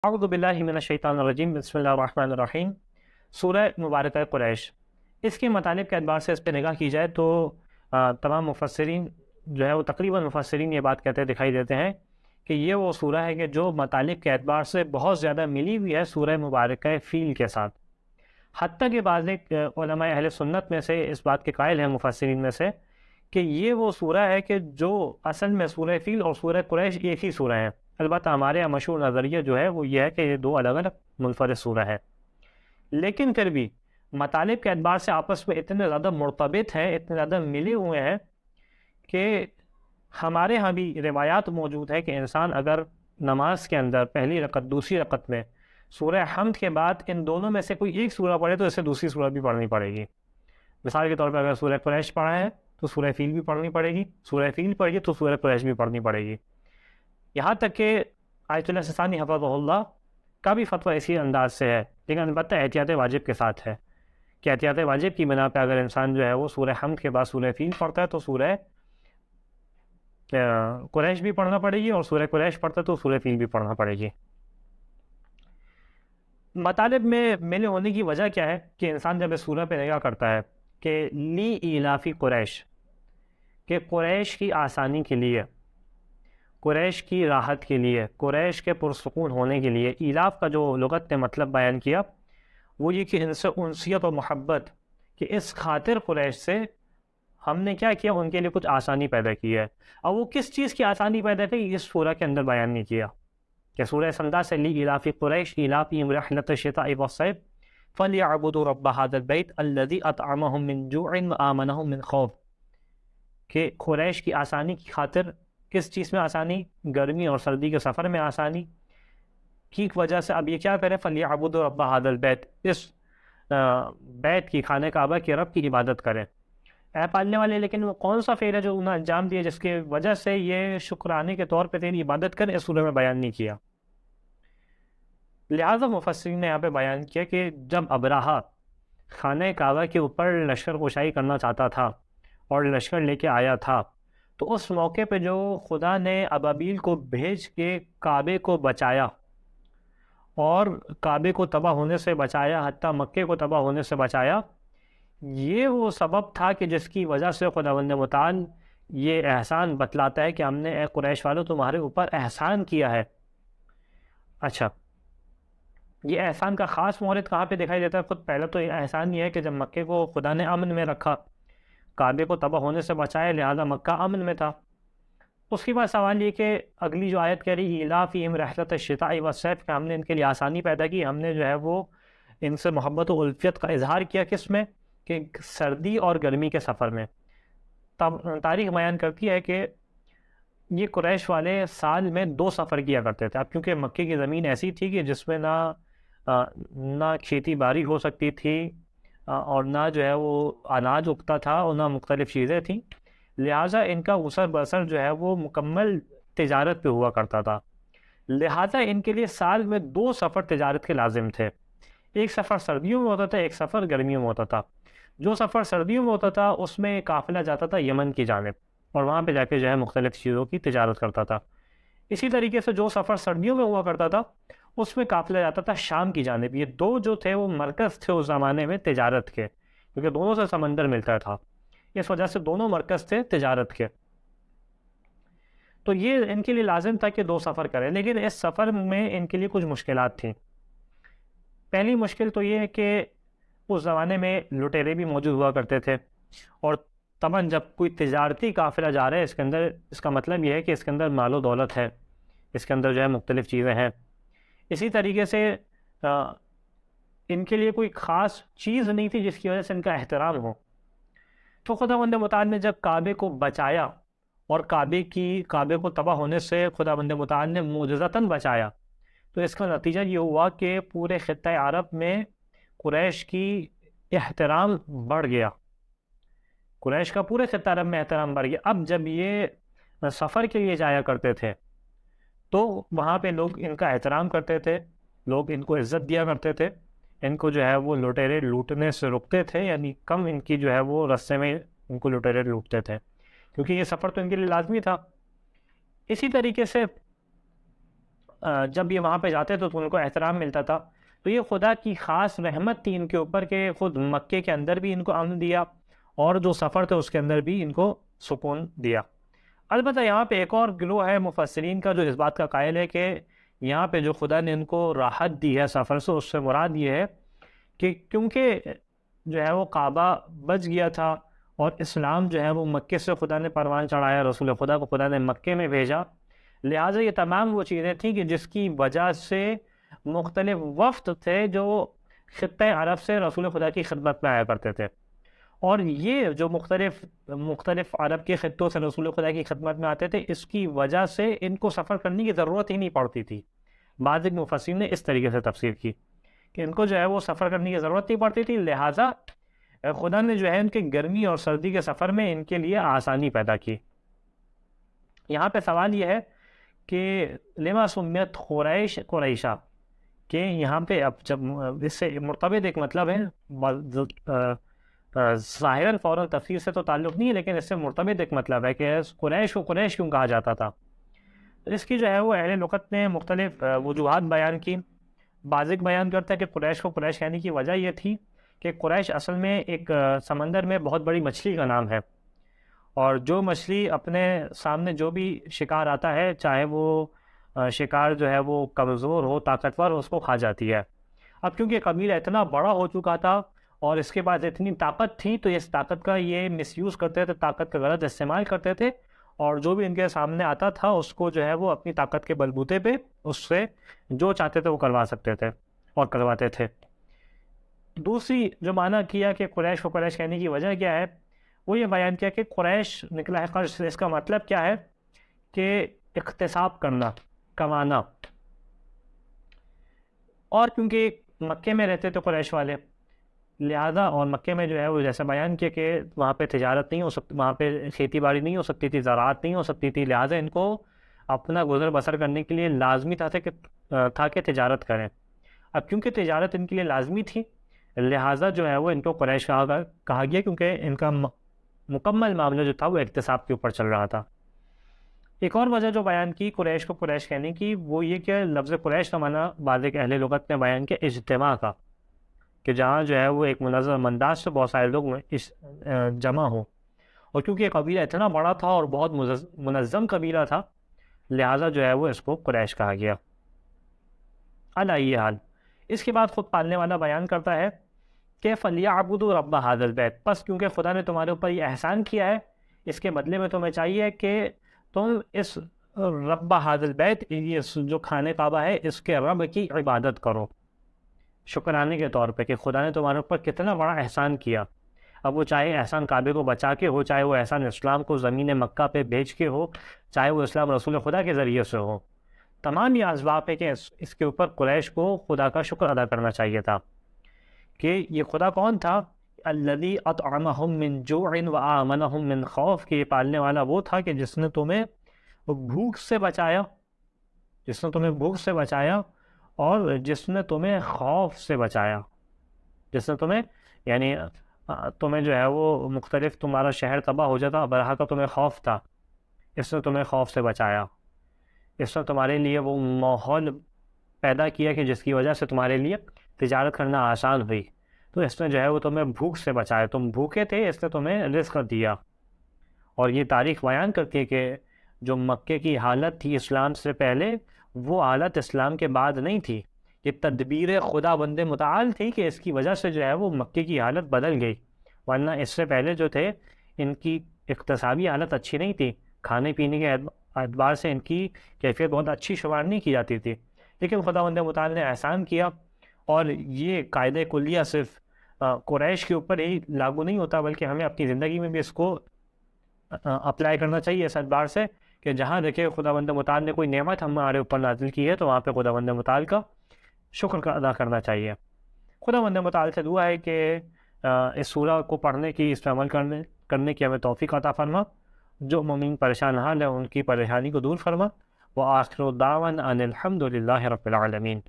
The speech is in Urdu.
اعوذ باللہ من الشیطان الرجیم بسم اللہ الرحمن الرحیم۔ سورہ مبارکہ قریش، اس کے مطالب کے اعتبار سے اس پہ نگاہ کی جائے تو تمام مفسرین جو ہے وہ تقریباً مفسرین یہ بات کہتے دکھائی دیتے ہیں کہ یہ وہ سورہ ہے کہ جو مطالب کے اعتبار سے بہت زیادہ ملی ہوئی ہے سورہ مبارکہ فیل کے ساتھ۔ حتیٰ کہ بعض علماء اہل سنت میں سے اس بات کے قائل ہیں مفسرین میں سے کہ یہ وہ سورہ ہے کہ جو اصل میں سورہ فیل اور سورہ قریش ایک ہی سورہ ہیں۔ البتہ ہمارے یہاں مشہور نظریہ جو ہے وہ یہ ہے کہ یہ دو الگ الگ منفرد سورہ ہے، لیکن پھر بھی مطالب کے اعتبار سے آپس میں اتنے زیادہ مرتبط ہیں، اتنے زیادہ ملے ہوئے ہیں کہ ہمارے ہاں بھی روایات موجود ہے کہ انسان اگر نماز کے اندر پہلی رکعت دوسری رکعت میں سورہ حمد کے بعد ان دونوں میں سے کوئی ایک سورہ پڑھے تو اسے دوسری سورہ بھی پڑھنی پڑے گی۔ مثال کے طور پر اگر سورہ قریش پڑھا ہے تو سورہ فیل بھی پڑھنی پڑے گی، سورہ فیل پڑھی تو سورہ قریش بھی پڑھنی پڑے گی۔ یہاں تک کہ آیت اللہ سستانی حفظہ اللہ کا بھی فتویٰ اسی انداز سے ہے، لیکن البتہ احتیاط واجب کے ساتھ ہے کہ احتیاط واجب کی بنا پہ اگر انسان جو ہے وہ سورہ حمد کے بعد سورہ فیل پڑھتا ہے تو سورہ قریش بھی پڑھنا پڑے گی، اور سورہ قریش پڑھتا ہے تو سورہ فیل بھی پڑھنا پڑے گی۔ مطالب میں ملے ہونے کی وجہ کیا ہے کہ انسان جب اس سورہ پہ نگاہ کرتا ہے کہ لی ایلافی قریش، کہ قریش کی آسانی کے لیے، قریش کی راحت کے لیے، قریش کے پرسکون ہونے کے لیے، ایلاف کا جو لغت نے مطلب بیان کیا وہ یہ کہ ان سے انسیت اور محبت، کہ اس خاطر قریش سے ہم نے کیا کیا، ان کے لیے کچھ آسانی پیدا کی ہے۔ اور وہ کس چیز کی آسانی پیدا کی اس سورہ کے اندر بیان نہیں کیا کہ سورہ اس انداز سے لی ایلافی قریش ایلافہم رحلۃ الشتاء والصیف فلیعبدوا رب ھذا البیت الذی اطعمہم من جوع وآمنہم من خوف، کہ قریش کی آسانی کی خاطر کس چیز میں آسانی، گرمی اور سردی کے سفر میں آسانی کی وجہ سے اب یہ کیا کرے، فلیعبدوا رب ھذا البیت، اس بیت کی خانہ کعبہ کے رب کی عبادت کریں۔ اے پالنے والے، لیکن وہ کون سا فعل ہے جو انہیں انجام دیا جس کی وجہ سے یہ شکرانے کے طور پہ تیری عبادت کریں، اس سورہ میں بیان نہیں کیا۔ لہٰذا مفسرین نے یہاں پہ بیان کیا کہ جب ابرہہ خانہ کعبہ کے اوپر لشکر کشائی کرنا چاہتا تھا اور لشکر لے کے آیا تھا، تو اس موقع پہ جو خدا نے ابابیل کو بھیج کے کعبے کو بچایا اور کعبے کو تباہ ہونے سے بچایا، حتیٰ مکے کو تباہ ہونے سے بچایا، یہ وہ سبب تھا کہ جس کی وجہ سے خداوند متعال یہ احسان بتلاتا ہے کہ ہم نے اے قریش والوں تمہارے اوپر احسان کیا ہے۔ اچھا، یہ احسان کا خاص مورد کہاں پہ دکھائی دیتا ہے؟ خود پہلے تو یہ احسان یہ ہے کہ جب مکے کو خدا نے امن میں رکھا، کعبے کو تباہ ہونے سے بچایا، لہذا مکہ امن میں تھا۔ اس کے بعد سوال یہ کہ اگلی جو آیت کہہ رہی ایلافہم رحلۃ الشتاء والصیف، کہ ہم نے ان کے لیے آسانی پیدا کی، ہم نے جو ہے وہ ان سے محبت و الفیت کا اظہار کیا، کس میں؟ کہ سردی اور گرمی کے سفر میں۔ تاریخ بیان کرتی ہے کہ یہ قریش والے سال میں 2 سفر کیا کرتے تھے۔ اب کیونکہ مکے کی زمین ایسی تھی کہ جس میں نہ کھیتی باڑی ہو سکتی تھی اور نہ جو ہے وہ اناج اگتا تھا اور نہ مختلف چیزیں تھیں، لہٰذا ان کا اسر بسر جو ہے وہ مکمل تجارت پہ ہوا کرتا تھا۔ لہٰذا ان کے لیے سال میں 2 سفر تجارت کے لازم تھے، ایک سفر سردیوں میں ہوتا تھا، ایک سفر گرمیوں میں ہوتا تھا۔ جو سفر سردیوں میں ہوتا تھا اس میں قافلہ جاتا تھا یمن کی جانب اور وہاں پہ جا کے جو ہے مختلف چیزوں کی تجارت کرتا تھا۔ اسی طریقے سے جو سفر سردیوں میں ہوا کرتا تھا اس میں قافلہ جاتا تھا شام کی جانب۔ یہ 2 جو تھے وہ مرکز تھے اس زمانے میں تجارت کے، کیونکہ دونوں سے سمندر ملتا تھا، اس وجہ سے دونوں مرکز تھے تجارت کے۔ تو یہ ان کے لیے لازم تھا کہ 2 سفر کریں، لیکن اس سفر میں ان کے لیے کچھ مشکلات تھیں۔ پہلی مشکل تو یہ ہے کہ اس زمانے میں لٹیرے بھی موجود ہوا کرتے تھے، اور طبعاً جب کوئی تجارتی قافلہ جا رہا ہے اس کا مطلب یہ ہے کہ اس کے اندر مال و دولت ہے، اس کے اندر جو ہے مختلف چیزیں ہیں۔ اسی طریقے سے ان کے لیے کوئی خاص چیز نہیں تھی جس کی وجہ سے ان کا احترام ہو۔ تو خداوند متعال نے جب کعبے کو بچایا اور کعبے کو تباہ ہونے سے خداوند متعال نے معجزتاً بچایا، تو اس کا نتیجہ یہ ہوا کہ پورے خطہ عرب میں قریش کی احترام بڑھ گیا، قریش کا پورے خطہ عرب میں احترام بڑھ گیا۔ اب جب یہ سفر کے لیے جایا کرتے تھے تو وہاں پہ لوگ ان کا احترام کرتے تھے، لوگ ان کو عزت دیا کرتے تھے، ان کو جو ہے وہ لٹیرے لوٹنے سے رکتے تھے، یعنی کم ان کی جو ہے وہ رستے میں ان کو لٹیرے لوٹتے تھے، کیونکہ یہ سفر تو ان کے لیے لازمی تھا۔ اسی طریقے سے جب یہ وہاں پہ جاتے تو ان کو احترام ملتا تھا. تو یہ خدا کی خاص رحمت تھی ان کے اوپر کہ خود مکے کے اندر بھی ان کو امن دیا اور جو سفر تھے اس کے اندر بھی ان کو سکون دیا. البتہ یہاں پہ ایک اور گروہ ہے مفسرین کا جو اس بات کا قائل ہے کہ یہاں پہ جو خدا نے ان کو راحت دی ہے سفر سے، اس سے مراد یہ ہے کہ کیونکہ جو ہے وہ کعبہ بچ گیا تھا اور اسلام جو ہے وہ مکے سے خدا نے پروان چڑھایا، رسول خدا کو خدا نے مکے میں بھیجا، لہٰذا یہ تمام وہ چیزیں تھیں کہ جس کی وجہ سے مختلف وفد تھے جو خطۂ عرب سے رسول خدا کی خدمت میں آیا کرتے تھے، اور یہ جو مختلف عرب کے خطوں سے رسول خدا کی خدمت میں آتے تھے، اس کی وجہ سے ان کو سفر کرنے کی ضرورت ہی نہیں پڑتی تھی. بعض مفسرین نے اس طریقے سے تفسیر کی کہ ان کو جو ہے وہ سفر کرنے کی ضرورت نہیں پڑتی تھی، لہٰذا خدا نے جو ہے ان کے گرمی اور سردی کے سفر میں ان کے لیے آسانی پیدا کی. یہاں پہ سوال یہ ہے کہ لما سمیت قریشہ، کہ یہاں پہ اب جب اس سے مرتبط ایک مطلب ہے، ظاہراً فوراً تفسیر سے تو تعلق نہیں ہے، لیکن اس سے مرتبط ایک مطلب ہے کہ قریش کو قریش کیوں کہا جاتا تھا. اس کی جو ہے وہ اہل لغت نے مختلف وجوہات بیان کی. بعض بیان کرتا ہے کہ قریش کو قریش کہنے کی وجہ یہ تھی کہ قریش اصل میں ایک سمندر میں بہت بڑی مچھلی کا نام ہے، اور جو مچھلی اپنے سامنے جو بھی شکار آتا ہے، چاہے وہ شکار جو ہے وہ کمزور ہو، طاقتور ہو، اس کو کھا جاتی ہے. اب کیونکہ قبیلہ اتنا بڑا ہو چکا تھا اور اس کے بعد اتنی طاقت تھی، تو اس طاقت کا یہ مس یوز کرتے تھے، طاقت کا غلط استعمال کرتے تھے، اور جو بھی ان کے سامنے آتا تھا اس کو جو ہے وہ اپنی طاقت کے بلبوتے پہ اس سے جو چاہتے تھے وہ کروا سکتے تھے اور کرواتے تھے. دوسری جو معنی کیا کہ قریش کو قریش کہنے کی وجہ کیا ہے، وہ یہ بیان کیا کہ قریش نکلا ہے قرش سے. اس کا مطلب کیا ہے کہ اقتصاب کرنا، کمانا. اور کیونکہ مکے میں رہتے تھے قریش والے، لہذا اور مکے میں جو ہے وہ جیسے بیان کیا کہ وہاں پہ تجارت نہیں ہو سکتی، وہاں پہ کھیتی باڑی نہیں ہو سکتی تھی، زراعت نہیں ہو سکتی تھی، لہذا ان کو اپنا گزر بسر کرنے کے لیے لازمی تھا کہ تجارت کریں. اب کیونکہ تجارت ان کے لیے لازمی تھی، لہٰذا جو ہے وہ ان کو قریش کہا گیا، کیونکہ ان کا مکمل معاملہ جو تھا وہ اقتصاب کے اوپر چل رہا تھا. ایک اور وجہ جو بیان کی قریش کو قریش کہنے کی، وہ یہ کہ لفظ قریش کا معنی بعض اہل لغت نے بیان کیا اجتماع کا، کہ جہاں جو ہے وہ ایک منظم انداز سے بہت سارے لوگ جمع ہوں. اور کیونکہ یہ قبیلہ اتنا بڑا تھا اور بہت منظم قبیلہ تھا، لہٰذا جو ہے وہ اس کو قریش کہا گیا. علی حال اس کے بعد خود پالنے والا بیان کرتا ہے کہ فَلْيَعْبُدُوا رَبَّ هَذَا الْبَيْتِ، پس کیونکہ خدا نے تمہارے اوپر یہ احسان کیا ہے، اس کے بدلے میں تمہیں چاہیے کہ تم اس رب هذا البیت، یہ جو خانہ کعبہ ہے، اس کے رب کی عبادت کرو، شکرانے کے طور پہ کہ خدا نے تمہارے اوپر کتنا بڑا احسان کیا. اب وہ چاہے احسان کعبے کو بچا کے ہو، چاہے وہ احسان اسلام کو زمین مکہ پہ بھیج کے ہو، چاہے وہ اسلام رسول خدا کے ذریعے سے ہو، تمام یہ اسباب ہے کہ اس کے اوپر قریش کو خدا کا شکر ادا کرنا چاہیے تھا. کہ یہ خدا کون تھا؟ الذی اطعمہم من جوع وآمنہم من خوف، کہ یہ پالنے والا وہ تھا کہ جس نے تمہیں بھوک سے بچایا، اور جس نے تمہیں خوف سے بچایا، جس نے تمہیں یعنی تمہیں جو ہے وہ مختلف تمہارا شہر تباہ ہو جاتا، ابرہہ کا تمہیں خوف تھا، اس نے تمہیں خوف سے بچایا، اس نے تمہارے لیے وہ ماحول پیدا کیا کہ جس کی وجہ سے تمہارے لیے تجارت کرنا آسان ہوئی. تو اس نے جو ہے وہ تمہیں بھوک سے بچایا، تم بھوکے تھے، اس نے تمہیں رزق دیا. اور یہ تاریخ بیان کرتی ہے کہ جو مکے کی حالت تھی اسلام سے پہلے، وہ حالت اسلام کے بعد نہیں تھی. یہ تدبیر خدا بند متعال تھی کہ اس کی وجہ سے جو ہے وہ مکے کی حالت بدل گئی، ورنہ اس سے پہلے جو تھے ان کی اقتصادی حالت اچھی نہیں تھی، کھانے پینے کے اعتبار سے ان کی کیفیت بہت اچھی شمار نہیں کی جاتی تھی. لیکن خدا بند متعال نے احسان کیا، اور یہ قاعدہ کلیہ صرف قریش کے اوپر ہی لاگو نہیں ہوتا، بلکہ ہمیں اپنی زندگی میں بھی اس کو اپلائی کرنا چاہیے اس اعتبار سے کہ جہاں دیکھے خدا بند متعال نے کوئی نعمت ہمارے اوپر نازل کی ہے تو وہاں پہ خدا بند متعال کا شکر کا ادا کرنا چاہیے. خدا بند متعال سے دعا ہے کہ اس سورہ کو پڑھنے کی، اس پہ عمل کرنے کی ہمیں توفیق عطا فرما. جو مومن پریشان حال ہے ان کی پریشانی کو دور فرما. وآخر دعوانا ان الحمد للہ رب العالمین.